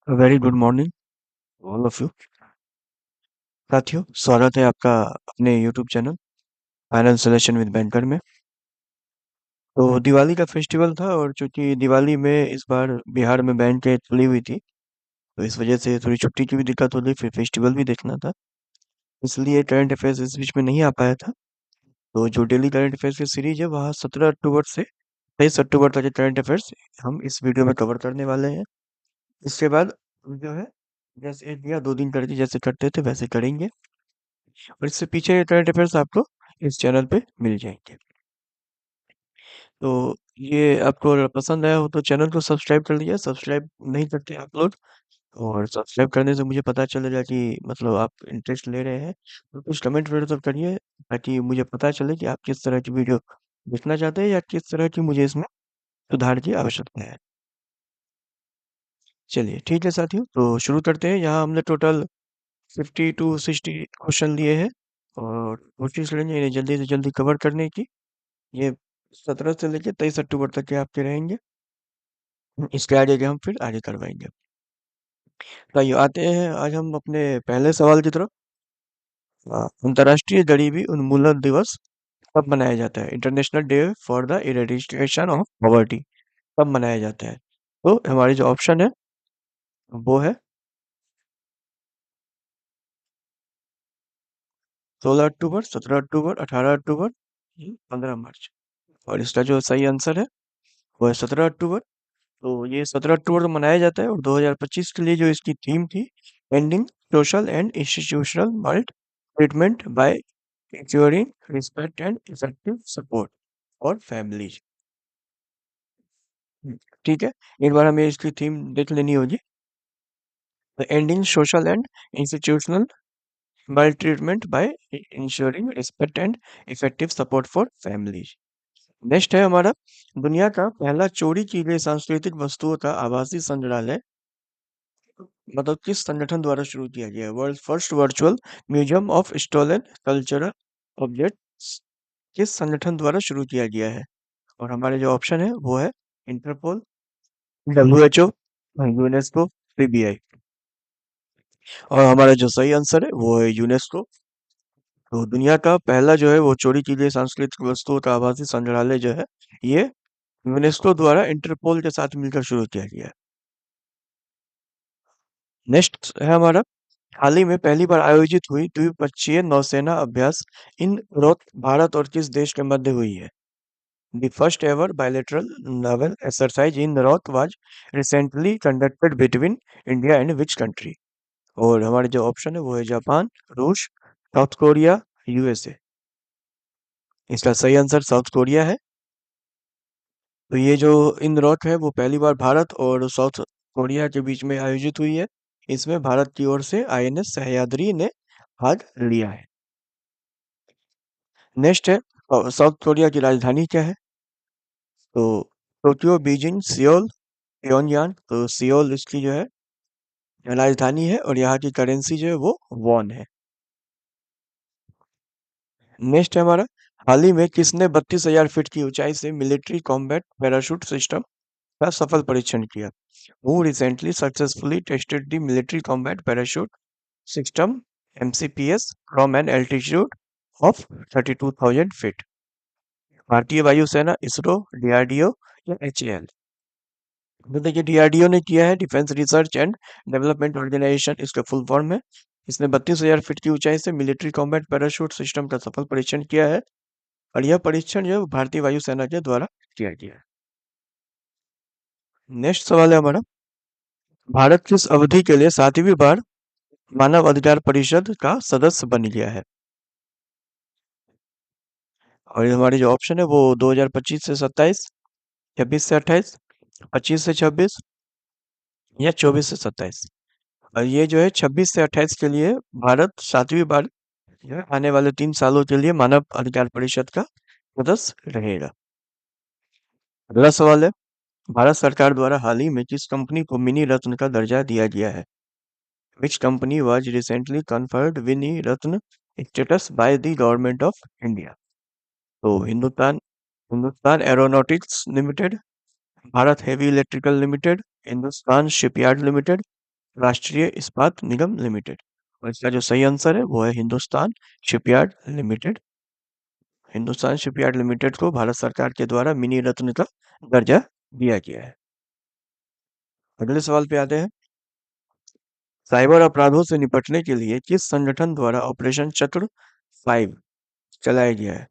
Very good morning all of you. साथियों, स्वागत है आपका अपने YouTube channel finance solution with banker में। तो दिवाली का फेस्टिवल था और चूंकि दिवाली में इस बार बिहार में बैंकें खुली हुई थी, तो इस वजह से थोड़ी छुट्टी की भी दिक्कत हो रही, फिर फेस्टिवल भी देखना था, इसलिए करंट अफेयर्स इस बीच में नहीं आ पाया था। तो जो डेली करंट अफेयर्स की सीरीज है वहाँ 17 अक्टूबर से 23 अक्टूबर तक के करंट अफेयर्स हम इस वीडियो में कवर करने वाले हैं। इसके बाद जो है, जैसे एक या 2 दिन करके जैसे करते थे वैसे करेंगे, और इससे पीछे के करंट अफेयर्स आपको इस चैनल पे मिल जाएंगे। तो ये आपको अगर पसंद आया हो तो चैनल को सब्सक्राइब कर लिया, सब्सक्राइब नहीं करते आप लोग, और सब्सक्राइब करने से मुझे पता चलेगा कि मतलब आप इंटरेस्ट ले रहे हैं, तो कुछ कमेंट वगैरह सब करिए ताकि मुझे पता चले कि आप किस तरह की वीडियो देखना चाहते हैं या किस तरह की मुझे इसमें सुधार की आवश्यकता है। चलिए ठीक है साथियों, तो शुरू करते हैं। यहाँ हमने टोटल 50 to 60 क्वेश्चन लिए हैं और कोशिश करेंगे इन्हें जल्दी से जल्दी कवर करने की। ये 17 से लेकर 23 अक्टूबर तक के आपके रहेंगे। इसके आगे के हम फिर आगे करवाएंगे। तो आइए आते हैं आज हम अपने पहले सवाल की तरफ। अंतर्राष्ट्रीय गरीबी उन्मूलन दिवस कब मनाया जाता है? International day for the eradication of poverty कब मनाया जाता है? तो हमारी जो ऑप्शन है वो है 16 अक्टूबर, 17 अक्टूबर, 18 अक्टूबर, 15 मार्च। और इसका जो सही आंसर है वो है 17 अक्टूबर। तो ये 17 अक्टूबर को मनाया जाता है, और 2025 के लिए जो इसकी थीम थी, ending social and institutional malt treatment bye ensuring respect and effective support for families। ठीक है, एक बार हमें इसकी थीम देख लेनी होगी। Ending social and institutional maltreatment by ensuring respect and effective support for families। Next है हमारा, दुनिया का पहला चोरी की गई सांस्कृतिक वस्तुओं का आभासी संग्रहालय मतलब किस संगठन द्वारा शुरू किया गया है? World first virtual museum of stolen cultural objects किस संगठन द्वारा शुरू किया गया है? और हमारे जो ऑप्शन है वो है इंटरपोल, WHO, यूनेस्को, PBI। और हमारा जो सही आंसर है वो है यूनेस्को। तो दुनिया का पहला जो है वो चोरी की गई सांस्कृतिक वस्तुओं का आभासी संग्रहालय जो है, ये यूनेस्को द्वारा इंटरपोल के साथ मिलकर शुरू किया गया है। नेक्स्ट है हमारा, हाल ही में पहली बार आयोजित हुई द्विपक्षीय नौसेना अभ्यास इन रोत भारत और किस देश के मध्य हुई है? The first ever bilateral naval exercise in North was recently conducted between India and which country? और हमारे जो ऑप्शन है वो है जापान, रूस, साउथ कोरिया, USA। इसका सही आंसर साउथ कोरिया है। तो ये जो इंद्रौत है वो पहली बार भारत और साउथ कोरिया के बीच में आयोजित हुई है। इसमें भारत की ओर से INS सह्याद्री ने भाग लिया है। नेक्स्ट है, साउथ कोरिया की राजधानी क्या है? तो टोक्यो, बीजिंग, सियोल, प्योंगयांग। तो सियोल इसकी जो है राजधानी है, और यहाँ की करेंसी जो है वो वॉन है। नेक्स्ट है हमारा, हाल ही में किसने 32,000 फीट की ऊंचाई से मिलिट्री कॉम्बैट पैराशूट सिस्टम का सफल परीक्षण किया? Who recently successfully tested the military combat parachute system MCPS from an altitude of 32,000 feet? भारतीय वायुसेना, इसरो, DRDO या HAL? तो देखिए, DRDO ने किया है, defence research and development organisation इसका फुल फॉर्म है। इसने 32,000 फीट की ऊंचाई से मिलिट्री कॉम्बैट पैराशूट सिस्टम का सफल परीक्षण किया है, और यह परीक्षण जो है वो भारतीय वायुसेना के द्वारा किया गया है। नेक्स्ट सवाल है हमारा, भारत किस अवधि के लिए 7वीं बार मानव अधिकार परिषद का सदस्य बन गया है? और हमारी जो ऑप्शन है वो 2025 से 27, 26 से 28, 25 से 26 या 24 से 27। और ये जो है 26 से 28 के लिए भारत 7वीं बार जो है आने वाले 3 सालों के लिए मानव अधिकार परिषद का सदस्य रहेगा। अगला सवाल है, भारत सरकार द्वारा हाल ही में किस कंपनी को मिनी रत्न का दर्जा दिया गया है? Which company was recently conferred Winnie Ratna status by the government of India? तो Hindustan aeronautics limited, Bharat heavy electrical limited, Hindustan shipyard limited राष्ट्रीय इस्पात निगम लिमिटेड। और इसका जो सही आंसर है वो है Hindustan shipyard limited. Hindustan shipyard limited को भारत सरकार के द्वारा मिनी रत्न का दर्जा दिया गया है। अगले सवाल पे आते हैं। साइबर अपराधों से निपटने के लिए किस संगठन द्वारा ऑपरेशन चक्र 5 चलाया गया है?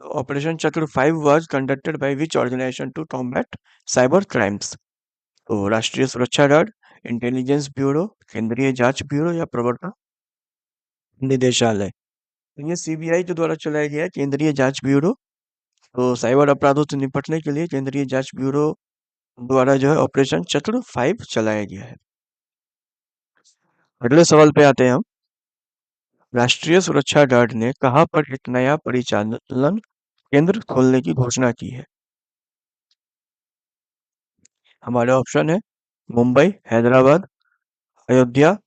ऑपरेशन चक्र 5 was conducted by which organization to combat cyber crimes? तो राष्ट्रीय सुरक्षा गार्ड, इंटेलिजेंस ब्यूरो, केंद्रीय जांच ब्यूरो या प्रवर्तन निदेशालय। तो ये सीबीआई के द्वारा चलाया गया है, केंद्रीय जांच ब्यूरो। तो साइबर अपराधों से निपटने के लिए केंद्रीय जांच ब्यूरो द्वारा जो है ऑपरेशन चक्र 5 चलाया गया है। अगले सवाल पे आते हैं हम। राष्ट्रीय सुरक्षा गार्ड ने कहाँ पर एक नया परिचालन केंद्र खोलने की घोषणा की है? हमारे ऑप्शन है मुंबई, हैदराबाद, अयोध्या,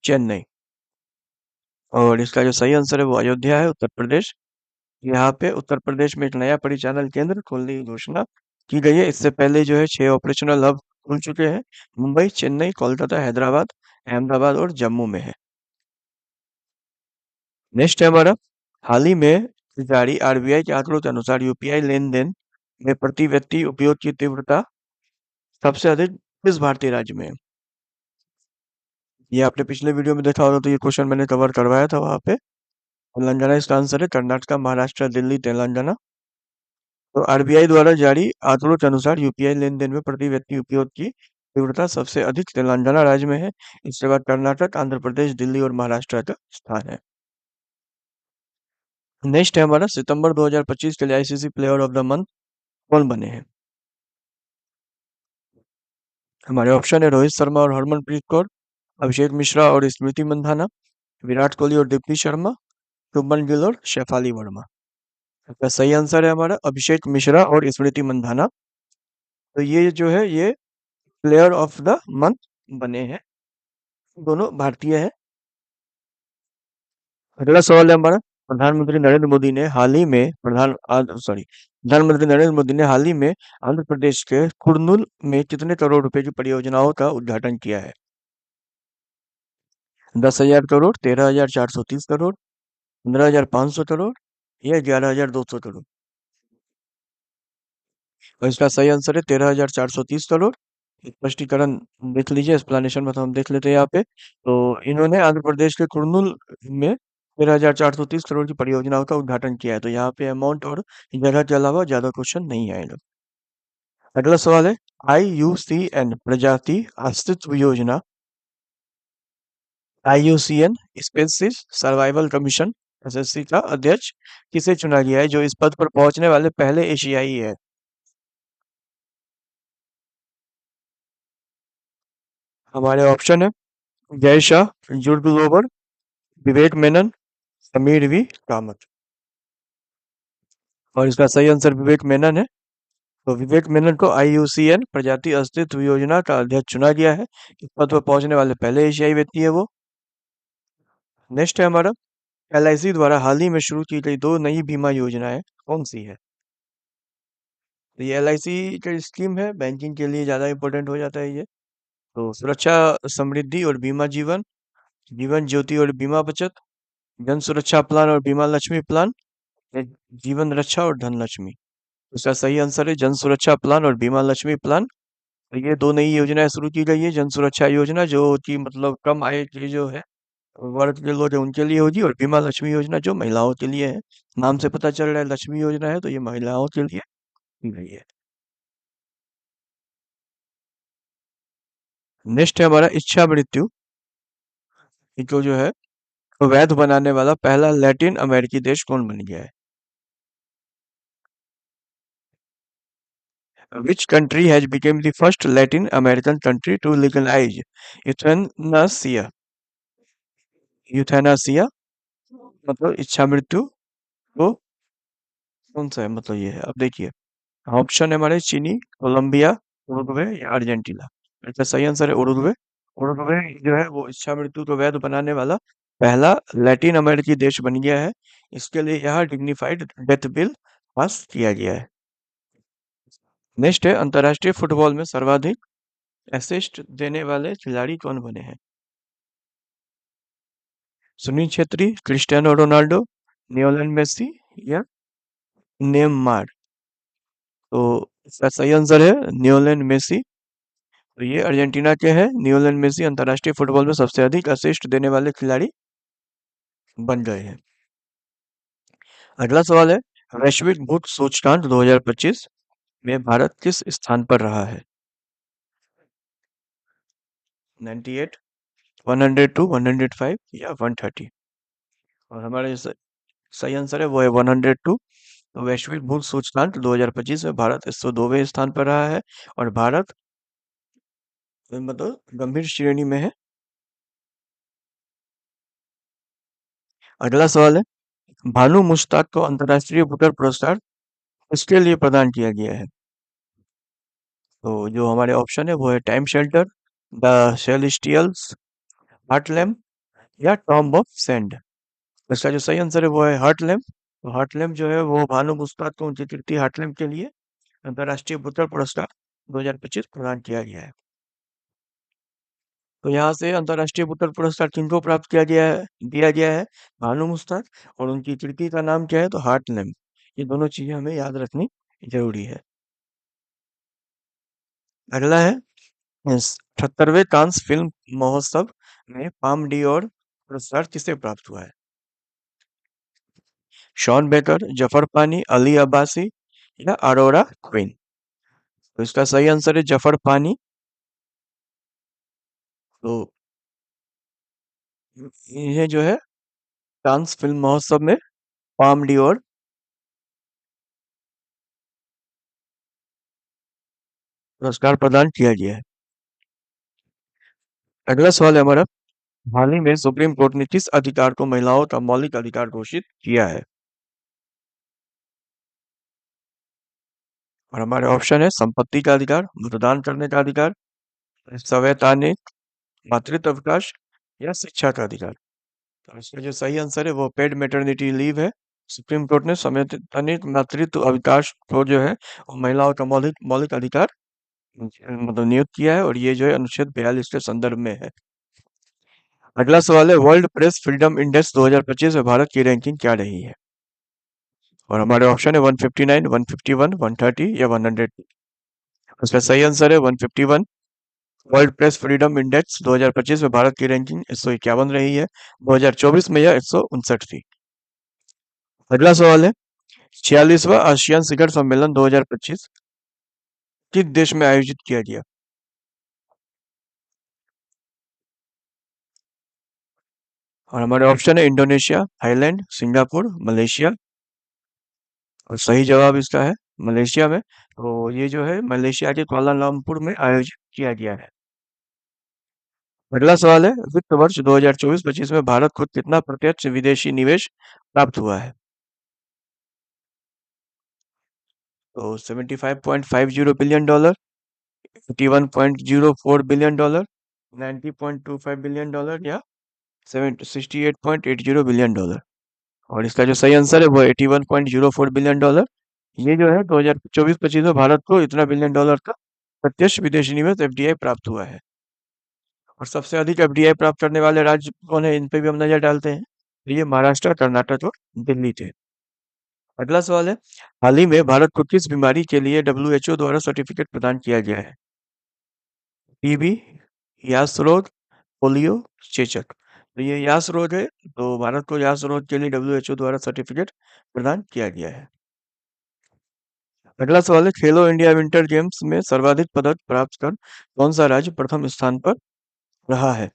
चेन्नई। और इसका जो सही आंसर है वो अयोध्या है, उत्तर प्रदेश। यहाँ पे उत्तर प्रदेश में एक नया परिचालन केंद्र खोलने की घोषणा की गई है। इससे पहले जो है 6 ऑपरेशनल हब खुल चुके हैं। मुंबई, चेन्नई, कोलकाता, हैदराबाद, अहमदाबाद और जम्मू में है। नेक्स्ट है हमारा। हाल ही में जारी आरबीआई के आंकड़ों के अनुसार यूपीआई लेन देन में प्रति व्यक्ति उपयोग की तीव्रता सबसे अधिक किस भारतीय राज्य में है? ये आपने पिछले वीडियो में देखा होगा, तो ये क्वेश्चन मैंने कवर करवाया था वहां पे। तेलंगाना इसका आंसर है। कर्नाटका, महाराष्ट्र, दिल्ली, तेलंगाना। तो आरबीआई द्वारा जारी आंकड़ों के अनुसार यूपीआई लेन देन में प्रति व्यक्ति उपयोग की तीव्रता सबसे अधिक तेलंगाना राज्य में है। इसके बाद कर्नाटक, आंध्र प्रदेश, दिल्ली और महाराष्ट्र का स्थान है। नेक्स्ट है हमारा। सितंबर 2025 के लिए ICC player of the month कौन बने हैं? हमारे ऑप्शन है रोहित शर्मा और हरमनप्रीत कौर, अभिषेक मिश्रा और स्मृति मंधाना, विराट कोहली और दीप्ति शर्मा, शुभमन गिल और शेफाली वर्मा। इसका सही आंसर है हमारा अभिषेक मिश्रा और स्मृति मंधाना। तो ये जो है ये प्लेयर ऑफ द मंथ बने हैं। दोनों भारतीय हैं। अगला सवाल है हमारा। प्रधानमंत्री नरेंद्र मोदी ने हाल ही में प्रधानमंत्री नरेंद्र मोदी ने हाल ही में आंध्र प्रदेश के कुर्नूल में कितने करोड़ रुपए की परियोजनाओं का उद्घाटन किया है? 10,000 करोड़, 13,430 करोड़, 15,500 करोड़ या 11,200 करोड़। और इसका सही आंसर है 13,430 करोड़। स्पष्टीकरण देख लीजिए, एक्सप्लेनेशन में तो हम देख लेते हैं यहाँ पे। तो इन्होंने आंध्र प्रदेश के कुर्नूल में 13,430 करोड़ की परियोजनाओं का उद्घाटन किया है। तो यहाँ पे अमाउंट और जगह के अलावा ज्यादा क्वेश्चन नहीं आएगा। अगला सवाल है। IUCN प्रजाति अस्तित्व योजना, IUCN species survival commission SSC का अध्यक्ष किसे चुना गया है, जो इस पद पर पहुंचने वाले पहले एशियाई है? हमारे ऑप्शन है Jay Shah, Jude Glover, Vivek Menon, Sameer V Kamath. और इसका सही आंसर विवेक मेनन है। तो विवेक मेनन को IUCN प्रजाति अस्तित्व योजना का अध्यक्ष चुना गया है। इस पद पर पहुंचने वाले पहले एशियाई व्यक्ति है वो। नेक्स्ट है हमारा। LIC द्वारा हाल ही में शुरू की गई दो नई बीमा योजनाएं कौन सी है? तो ये LIC की स्कीम है, बैंकिंग के लिए ज्यादा इंपॉर्टेंट हो जाता है ये। तो सुरक्षा समृद्धि और बीमा जीवन, जीवन ज्योति और बीमा बचत, जन सुरक्षा प्लान और बीमा लक्ष्मी प्लान, या जीवन रक्षा और धन लक्ष्मी। इसका सही आंसर है जन सुरक्षा प्लान और बीमा लक्ष्मी प्लान। तो ये दो नई योजनाएं शुरू की गई है। जन सुरक्षा योजना जो कि मतलब कम आय के जो है वर्ग के लोग हैं उनके लिए होगी, और बीमा लक्ष्मी योजना जो महिलाओं के लिए है। नाम से पता चल रहा है लक्ष्मी योजना है, तो ये महिलाओं के लिए की गई है। नेक्स्ट है हमारा इच्छा मृत्यु को जो है वैध बनाने वाला पहला लैटिन अमेरिकी देश कौन बन गया है? Which country has become the first Latin American country to legalize euthanasia? यूथेनासिया मतलब इच्छा मृत्यु को कौन सा है, मतलब ये है। अब देखिए ऑप्शन है हमारे चीनी, कोलंबिया, उरुग्वे या अर्जेंटीना। इसका सही आंसर है उरुग्वे। उरुग्वे जो है वो इच्छा मृत्यु को वैध बनाने वाला पहला लैटिन अमेरिकी देश बन गया है। इसके लिए यहाँ डिग्निफाइड डेथ बिल पास किया गया है। नेक्स्ट है, अंतर्राष्ट्रीय फुटबॉल में सर्वाधिक असिस्ट देने वाले खिलाड़ी कौन बने हैं? Sunil Chhetri, Cristiano Ronaldo, Lionel Messi या नेमार? तो इसका सही आंसर है लियोनेल मेसी। तो ये अर्जेंटीना के हैं लियोनेल मेसी, अंतर्राष्ट्रीय फुटबॉल में सबसे अधिक असिस्ट देने वाले खिलाड़ी बन गए हैं। अगला सवाल है, वैश्विक भूख सूचकांक 2025 में भारत किस स्थान पर रहा है? 98, 102, 105 या 130? और हमारा जो सही आंसर है वो है 102। तो वैश्विक भूख सूचकांक 2025 में भारत 102वें स्थान पर रहा है। और भारत मतलब गंभीर श्रेणी में है। अगला सवाल है, भानु मुश्ताक को अंतर्राष्ट्रीय बुकर पुरस्कार किसके लिए प्रदान किया गया है? तो जो हमारे ऑप्शन है वो है टाइम शेल्टर, द सेलेस्टियल्स, हार्टलैम या टॉम्ब ऑफ सैंड? इसका जो सही आंसर है वो है हार्टलैम। तो हार्टलैम जो है वो भानु मुश्ताक को उनकी कृति हार्टलैम के लिए अंतर्राष्ट्रीय बुकर पुरस्कार 2025 प्रदान किया गया है। तो यहाँ से अंतर्राष्ट्रीय बुकर पुरस्कार किनको प्राप्त किया गया है, दिया गया है? भानु मुश्ताक। और उनकी कृति का नाम क्या है? तो हार्टलैम। ये दोनों चीजें हमें याद रखनी जरूरी है। अगला है, 78वें कांस फिल्म महोत्सव में पाम डियोर पुरस्कार किसे प्राप्त हुआ है? शॉन बेकर, जफर पानी, अली अब्बासी या अरोरा क्वीन? तो इसका सही आंसर है जफर पानी। तो ये जो है कांस फिल्म महोत्सव में पाम डियोर पुरस्कार प्रदान किया गया है। अगला सवाल है हमारा, हाल ही में सुप्रीम कोर्ट ने किस अधिकार को महिलाओं का मौलिक अधिकार घोषित किया है? और हमारे ऑप्शन है संपत्ति का अधिकार, मतदान करने का अधिकार, संवैधानिक मातृत्व अवकाश या शिक्षा का अधिकार? तो इसका जो सही आंसर है वो पेड मेटर्निटी लीव है। सुप्रीम कोर्ट ने संवैधानिक मातृत्व अवकाश को जो है वो महिलाओं का मौलिक मौलिक अधिकार मतलब नियुक्त किया है। और ये जो है अनुच्छेद 42 के संदर्भ में है। अगला सवाल है, वर्ल्ड प्रेस फ्रीडम इंडेक्स 2025 में भारत की रैंकिंग क्या रही है? और हमारे ऑप्शन है 159, 151, 130 या 100। उसका सही आंसर है 151। वर्ल्ड प्रेस फ्रीडम इंडेक्स 2025 में भारत की रैंकिंग 151 रही है। 2024 में यह 159 थी। अगला सवाल है, 46वां आसियान शिखर सम्मेलन 2025 किस देश में आयोजित किया गया? और हमारे ऑप्शन है इंडोनेशिया, थाईलैंड, सिंगापुर, मलेशिया। और सही जवाब इसका है मलेशिया में। तो ये जो है मलेशिया के कुआलालंपुर में आयोजित किया गया है। अगला सवाल है, वित्त वर्ष 2024-25 में भारत को कितना प्रत्यक्ष विदेशी निवेश प्राप्त हुआ है? तो $75.50 बिलियन, $81.04 बिलियन, $90.25 बिलियन या 68.80 बिलियन डॉलर? और इसका जो सही आंसर है वो $81.04 बिलियन। ये जो है 2024-25 में भारत को इतना बिलियन डॉलर का प्रत्यक्ष विदेशी निवेश एफडीआई प्राप्त हुआ है। और सबसे अधिक एफडीआई प्राप्त करने वाले राज्य कौन है, इन पे भी हम नजर डालते हैं। तो ये महाराष्ट्र, कर्नाटक और दिल्ली थे। अगला सवाल है, हाल ही में भारत को किस बीमारी के लिए डब्ल्यूएचओ द्वारा सर्टिफिकेट प्रदान किया गया है? टीबी, यास रोग, पोलियो, चेचक? तो ये यास रोग है। तो भारत को यास रोग के लिए डब्ल्यूएचओ द्वारा सर्टिफिकेट प्रदान किया गया है। अगला सवाल है, खेलो इंडिया विंटर गेम्स में सर्वाधिक पदक प्राप्त कर कौन सा राज्य प्रथम स्थान पर रहा है?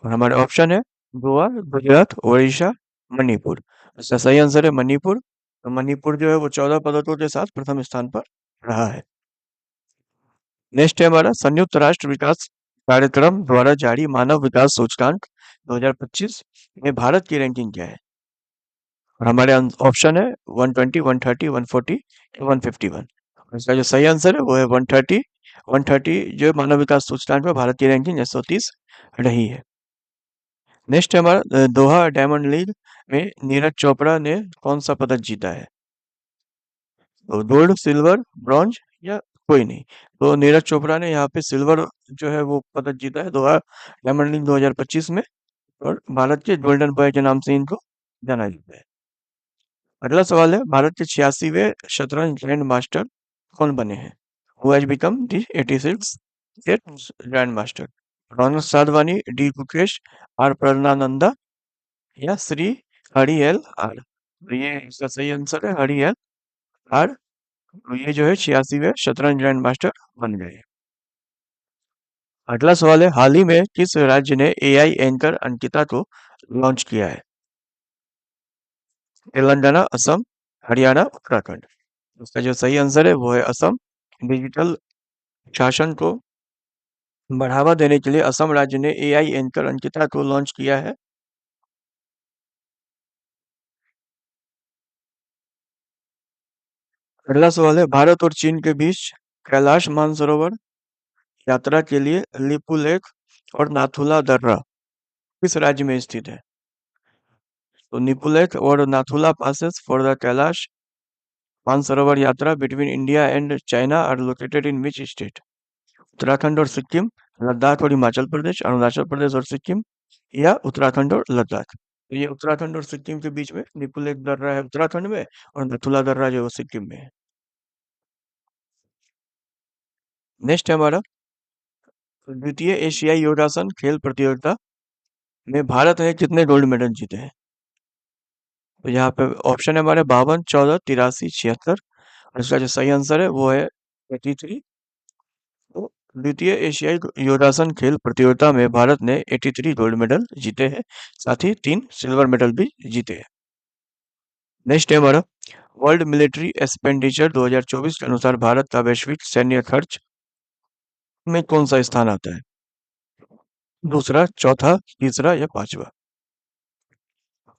और हमारे ऑप्शन है गोवा, गुजरात, उड़ीसा, मणिपुर। इसका सही आंसर है मणिपुर। तो मणिपुर जो है वो 14 पदकों के साथ प्रथम स्थान पर रहा है। नेक्स्ट है हमारा, संयुक्त राष्ट्र विकास कार्यक्रम द्वारा जारी मानव विकास सूचकांक 2025 में भारत की रैंकिंग क्या है? और हमारे ऑप्शन है 120, 130, 140, 151। इसका जो सही आंसर है वो है 130। 130 जो मानव विकास सूचकांक में भारत की रैंकिंग 130 रही है। नेक्स्ट है हमारा, दोहा डायमंड लीग में नीरज चोपड़ा ने कौन सा पदक जीता है? तो गोल्ड, सिल्वर, ब्रॉन्ज या कोई नहीं। तो नीरज चोपड़ा ने यहाँ पे सिल्वर जो है वो पदक जीता है, दो डायमंड लीग 2025 में। और भारत के गोल्डन बॉय के नाम से इनको जाना जाता है। अगला सवाल है, भारत के 86वें शतरंज ग्रैंड मास्टर कौन बने हैं? Who has become the 86 grandmaster? Raunak Sadhwani, D Gukesh, R Praggnanandhaa या श्री हरि एल आर? तो ये इसका सही आंसर है हरि एल आर। तो ये जो है 86वें शतरंज ग्रैंड मास्टर बन गए। अगला सवाल है, हाल ही में किस राज्य ने एआई एंकर अंकिता को लॉन्च किया है? तेलंगाना, असम, हरियाणा, उत्तराखंड? उसका जो सही आंसर है वो है असम। डिजिटल शासन को बढ़ावा देने के लिए असम राज्य ने एआई एंकर अंकिता को लॉन्च किया है। अगला सवाल है, भारत और चीन के बीच कैलाश मानसरोवर यात्रा के लिए लिपुलेख और नाथुला दर्रा किस राज्य में स्थित है? तो निपुलेख और Nathula passes for the Kailash Mansarovar यात्रा between India and China are located in which state? Uttarakhand और सिक्किम, लद्दाख और हिमाचल प्रदेश, अरुणाचल प्रदेश और सिक्किम, या उत्तराखंड और लद्दाख? तो ये उत्तराखंड और सिक्किम के बीच में निपुलेख दर्रा है उत्तराखंड में, और नथुला दर्रा जो है वो सिक्किम में है। नेक्स्ट है हमारा, द्वितीय एशियाई योगासन खेल प्रतियोगिता में भारत ने कितने गोल्ड मेडल जीते हैं? तो यहाँ पे ऑप्शन है हमारे 52, 14, 83, 76। और इसका जो सही आंसर है वो है 83। तो द्वितीय एशियाई योगासन खेल प्रतियोगिता में भारत ने 83 गोल्ड मेडल जीते हैं, साथ ही 3 सिल्वर मेडल भी जीते हैं। नेक्स्ट है हमारा, वर्ल्ड मिलिट्री एक्सपेंडिचर 2024 के अनुसार भारत का वैश्विक सैन्य खर्च में कौन सा स्थान आता है? दूसरा, चौथा, तीसरा या पांचवा?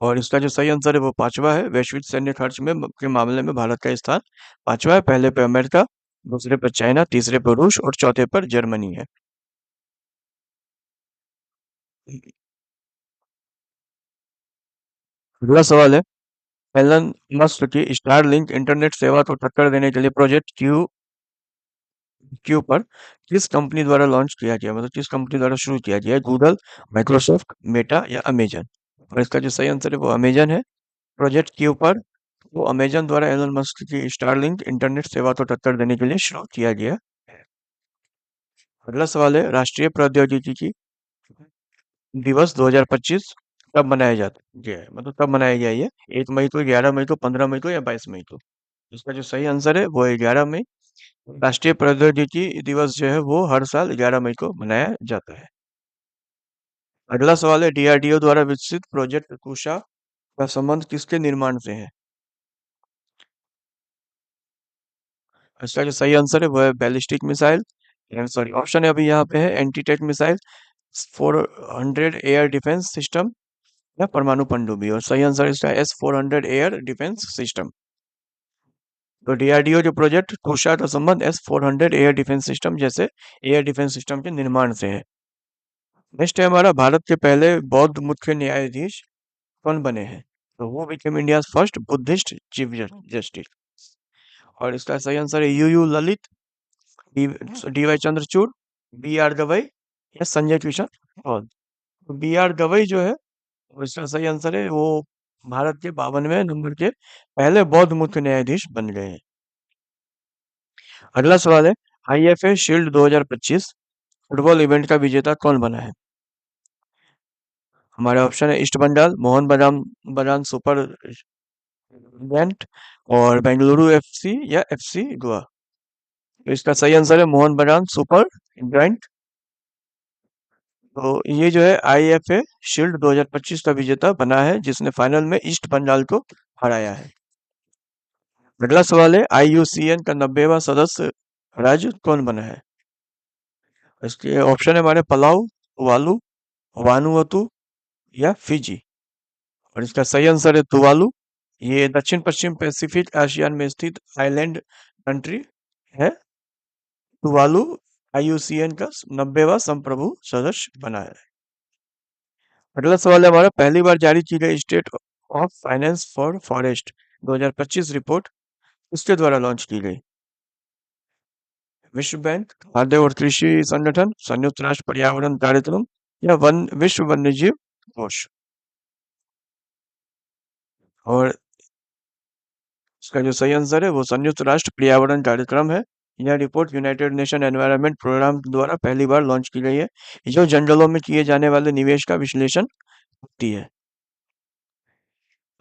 और इसका जो सही आंसर है वो पांचवा है। वैश्विक सैन्य खर्च में के मामले में भारत का स्थान पांचवा है। पहले पे अमेरिका, दूसरे पर चाइना, तीसरे पर रूस और चौथे पर जर्मनी है। अगला सवाल है, एलन मस्क की स्टारलिंक इंटरनेट सेवा को टक्कर देने के लिए प्रोजेक्ट क्यू क्यू पर किस कंपनी द्वारा लॉन्च किया गया, मतलब किस कंपनी द्वारा शुरू किया गया है? गूगल, माइक्रोसॉफ्ट, मेटा या अमेजन? और इसका जो सही आंसर है वो अमेजन है। प्रोजेक्ट क्यू पर वो अमेजन द्वारा एलन मस्क की स्टारलिंक इंटरनेट सेवा को टक्कर देने के लिए शुरू किया गया है। अगला सवाल है, राष्ट्रीय प्रौद्योगिकी दिवस 2025 कब मनाया जाता है, मतलब कब मनाया गया ये? 1 मई को, 11 मई को, 15 मई को या 22 मई को? इसका जो सही आंसर है वो है 11 मई। राष्ट्रीय प्रौद्योगिकी दिवस जो है वो हर साल 11 मई को मनाया जाता है। अगला सवाल है, डीआरडीओ द्वारा विकसित प्रोजेक्ट कुशा का संबंध किसके निर्माण से है? इसका जो सही आंसर है वो है बैलिस्टिक मिसाइल, सॉरी ऑप्शन है अभी यहाँ पे है, anti tank missile, 400 air defence system या परमाणु पनडुब्बी? और सही आंसर इसका S-400 एयर डिफेंस सिस्टम। तो डीआरडीओ जो प्रोजेक्ट कुशा का संबंध S-400 एयर डिफेंस सिस्टम जैसे एयर डिफेंस सिस्टम के निर्माण से है। नेक्स्ट है हमारा, भारत के पहले बौद्ध मुख्य न्यायाधीश कौन बने हैं? तो वो became India first Buddhist chief justice. और इसका सही आंसर है U Lalit, D Y Chandrachud, B R Gavai या संजय किशन कौल? तो बी आर गवई जो है इसका सही आंसर है, वो भारत के 52वें नंबर के पहले बौद्ध मुख्य न्यायाधीश बन गए हैं। अगला सवाल है, आईएफए शील्ड 2025 फुटबॉल इवेंट का विजेता कौन बना है? हमारे ऑप्शन है ईस्ट बंगाल, मोहन बगान बगान सुपर जायंट और बेंगलुरु एफसी या एफसी गोवा? तो इसका सही आंसर है मोहन बगान सुपर जायंट। तो ये जो है आईएफए शील्ड 2025 का विजेता बना है, जिसने फाइनल में ईस्ट बंगाल को हराया है। अगला सवाल है, आईयूसीएन का 90वां सदस्य राज्य कौन बना है? इसके ऑप्शन है हमारे पलाऊ, तुवालू, वानुअतु या फिजी? और इसका सही आंसर है तुवालू। ये दक्षिण पश्चिम पैसिफिक एशियन में स्थित आइलैंड कंट्री है। तुवालू आईयूसीएन का 90वां संप्रभु सदस्य बना है। अगला सवाल है हमारा, पहली बार जारी की गई state of finance for forest 2025 report किसके द्वारा लॉन्च की गई? विश्व बैंक, खाद्य और कृषि संगठन, संयुक्त राष्ट्र पर्यावरण कार्यक्रम या विश्व वन्यजीव कोष। और इसका जो सही आंसर है वो संयुक्त राष्ट्र पर्यावरण कार्यक्रम है। यह report United Nation Environment Programme द्वारा पहली बार लॉन्च की गई है, जो जंगलों में किए जाने वाले निवेश का विश्लेषण करती है।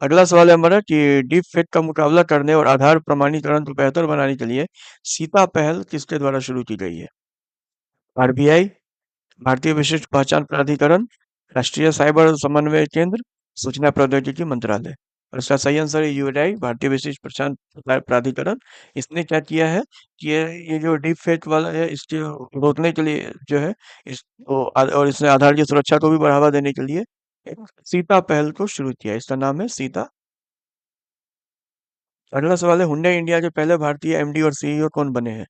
अगला सवाल है हमारा कि डीप फेक का मुकाबला करने और आधार प्रमाणीकरण को बेहतर बनाने के लिए सीता पहल किसके द्वारा शुरू की गई है? आरबीआई, भारतीय विशिष्ट पहचान प्राधिकरण, राष्ट्रीय साइबर समन्वय केंद्र, सूचना प्रौद्योगिकी मंत्रालय। और इसका सही आंसर है यूआईडीआई, भारतीय विशिष्ट पहचान प्राधिकरण। इसने क्या किया है कि ये जो डीप फेक वाला है इसके रोकने के लिए जो है और इसने आधार की सुरक्षा को भी बढ़ावा देने के लिए एक सीता पहल को शुरू किया। इसका नाम है सीता। अगला सवाल है हुंडई इंडिया के पहले भारतीय एमडी और सीईओ कौन बने हैं?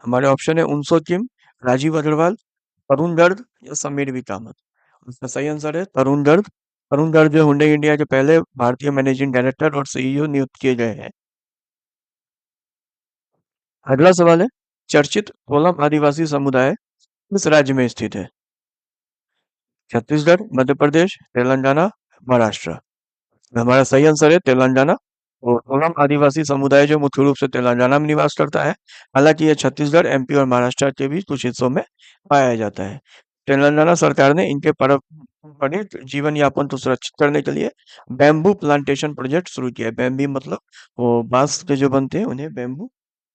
हमारे ऑप्शन है उनसो किम, राजीव अग्रवाल, तरुण गर्ग या समीर भी कामत। इसका सही आंसर है तरुण गर्ग। तरुण गर्ग जो हुंडई इंडिया के पहले भारतीय मैनेजिंग डायरेक्टर और सीईओ नियुक्त किए गए हैं। अगला सवाल है चर्चित कोलम आदिवासी समुदाय किस राज्य में स्थित है? छत्तीसगढ़, मध्य प्रदेश, तेलंगाना, महाराष्ट्र। हमारा सही आंसर है तेलंगाना। और कोलम आदिवासी समुदाय जो मुख्य रूप से तेलंगाना में निवास करता है, हालांकि यह छत्तीसगढ़, एमपी और महाराष्ट्र के भी कुछ हिस्सों में पाया जाता है। तेलंगाना सरकार ने इनके पारंपरिक जीवन यापन को सुरक्षित करने के लिए बैम्बू प्लांटेशन प्रोजेक्ट शुरू किया है। बैम्बी मतलब वो बांस के जो बनते हैं उन्हें बैम्बू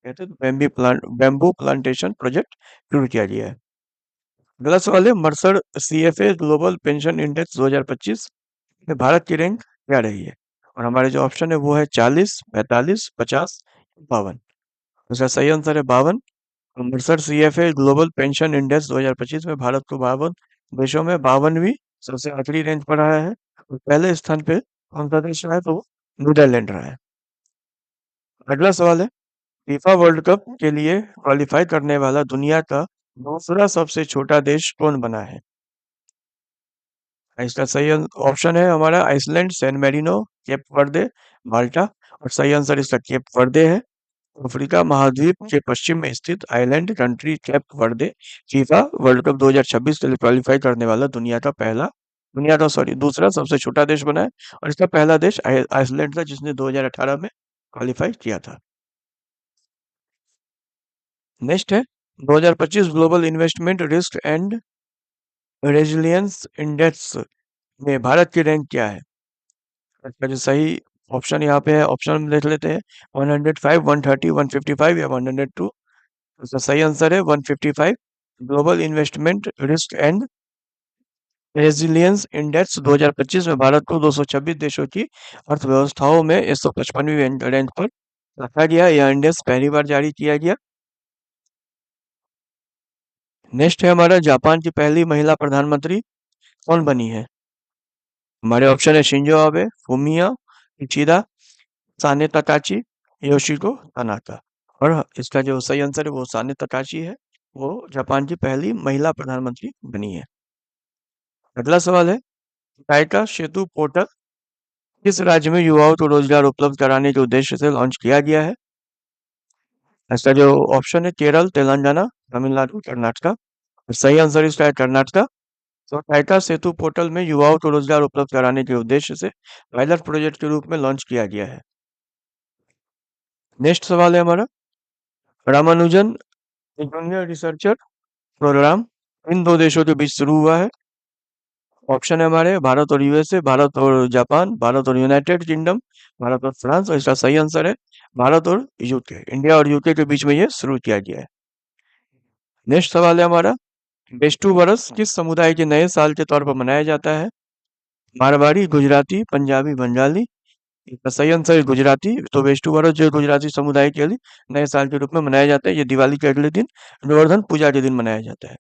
कहते हैं। बैम्बू प्लांटेशन प्रोजेक्ट शुरू किया गया है। अगला सवाल है Mercer CFA global pension index 2025 में भारत की रैंक क्या रही है? और हमारे जो ऑप्शन है वो है 40, 45, 50, 52। उसका सही आंसर है 52। Amritsar CFA global pension index 2025 में भारत को 52 देशों में 52वीं सबसे आखिरी रैंक पर आया है। और पहले स्थान पे कौन सा देश रहा है? तो वो नीदरलैंड रहा है। अगला सवाल है फीफा वर्ल्ड कप के लिए क्वालिफाई करने वाला दुनिया का दूसरा सबसे छोटा देश कौन बना है? इसका सही ऑप्शन है हमारा आइसलैंड, सैन मेरिनो, केप वर्दे, माल्टा। और सही आंसर इसका केप वर्दे है। अफ्रीका महाद्वीप के पश्चिम में स्थित आइलैंड कंट्री केप वर्दे फीफा वर्ल्ड कप 2026 के लिए क्वालिफाई करने वाला दुनिया का सॉरी दूसरा सबसे छोटा देश बना है। और इसका पहला देश आइसलैंड था जिसने 2018 में क्वालिफाई किया था। नेक्स्ट है 2025 global investment risk and resilience index में भारत की रैंक क्या है? इसका जो सही ऑप्शन यहाँ पे है, ऑप्शन में देख लेते हैं। 105, 130, 155 या 102। इसका सही आंसर है 155। Global investment risk and resilience index 2025 में भारत को 226 देशों की अर्थव्यवस्थाओं में 155वीं रैंक पर रखा गया। यह इंडेक्स पहली बार जारी किया गया। नेक्स्ट है हमारा जापान की पहली महिला प्रधानमंत्री कौन बनी है? हमारे ऑप्शन है शिंजो आबे, फुमिया किशिदा, साने तकाची, योशिको तनाका। और इसका जो सही आंसर है वो साने तकाची है। वो जापान की पहली महिला प्रधानमंत्री बनी है। अगला सवाल है टाइका सेतु पोर्टल किस राज्य में युवाओं को रोजगार उपलब्ध कराने के उद्देश्य से लॉन्च किया गया है? इसका जो ऑप्शन है केरल, तेलंगाना, तमिलनाडु, कर्नाटका। और सही आंसर इसका है कर्नाटका। तो टाइका सेतु पोर्टल में युवाओं को रोजगार उपलब्ध कराने के उद्देश्य से पायलट प्रोजेक्ट के रूप में लॉन्च किया गया है। नेक्स्ट सवाल है हमारा रामानुजन जूनियर रिसर्चर प्रोग्राम इन दो देशों के बीच शुरू हुआ है। ऑप्शन है हमारे भारत और यूएसए, भारत और जापान, भारत और यूनाइटेड किंगडम, भारत और फ्रांस। और इसका सही आंसर है भारत और यूके। इंडिया और यूके के बीच में ये शुरू किया गया है। नेक्स्ट सवाल है हमारा बेस्टू बरस किस समुदाय के नए साल के तौर पर मनाया जाता है? मारवाड़ी, गुजराती, पंजाबी, बंगाली। इसका सही आंसर है गुजराती। तो बेस्टू बरस जो गुजराती समुदाय के लिए नए साल के रूप में मनाया जाता है। ये दिवाली के अगले दिन गोवर्धन पूजा के दिन मनाया जाता है।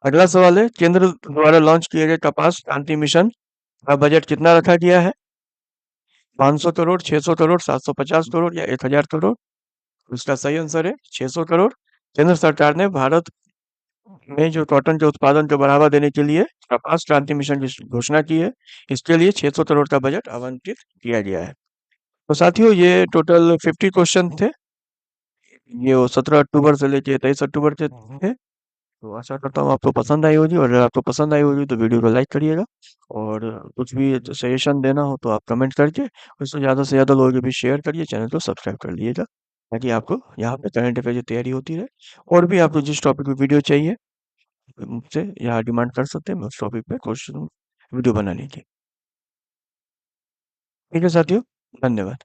अगला सवाल है केंद्र द्वारा लॉन्च किए गए कपास क्रांति मिशन का बजट कितना रखा गया है? 500 करोड़, 600 करोड़, 750 करोड़ या 1000 करोड़। इसका सही आंसर है 600 करोड़। केंद्र सरकार ने भारत में जो कॉटन के उत्पादन को बढ़ावा देने के लिए कपास क्रांति मिशन की घोषणा की है। इसके लिए 600 करोड़ का बजट आवंटित किया गया है। तो साथियों ये टोटल 50 क्वेश्चन थे। ये वो 17 अक्टूबर से लेके 23 अक्टूबर के थे। तो आशा करता हूँ आपको पसंद आई होगी, और अगर आपको पसंद आई होगी तो वीडियो को लाइक करिएगा। और कुछ भी सजेशन देना हो तो आप कमेंट करके उसको ज़्यादा से ज़्यादा लोगों के बीच शेयर करिए, चैनल को सब्सक्राइब कर लीजिएगा, ताकि आपको यहाँ पे करंट अफेयर की तैयारी होती रहे। और भी आपको जिस टॉपिक पे वीडियो चाहिए मुझसे यहाँ डिमांड कर सकते हैं, मैं उस टॉपिक पे क्वेश्चन वीडियो बनाने की। ठीक है साथियों, धन्यवाद।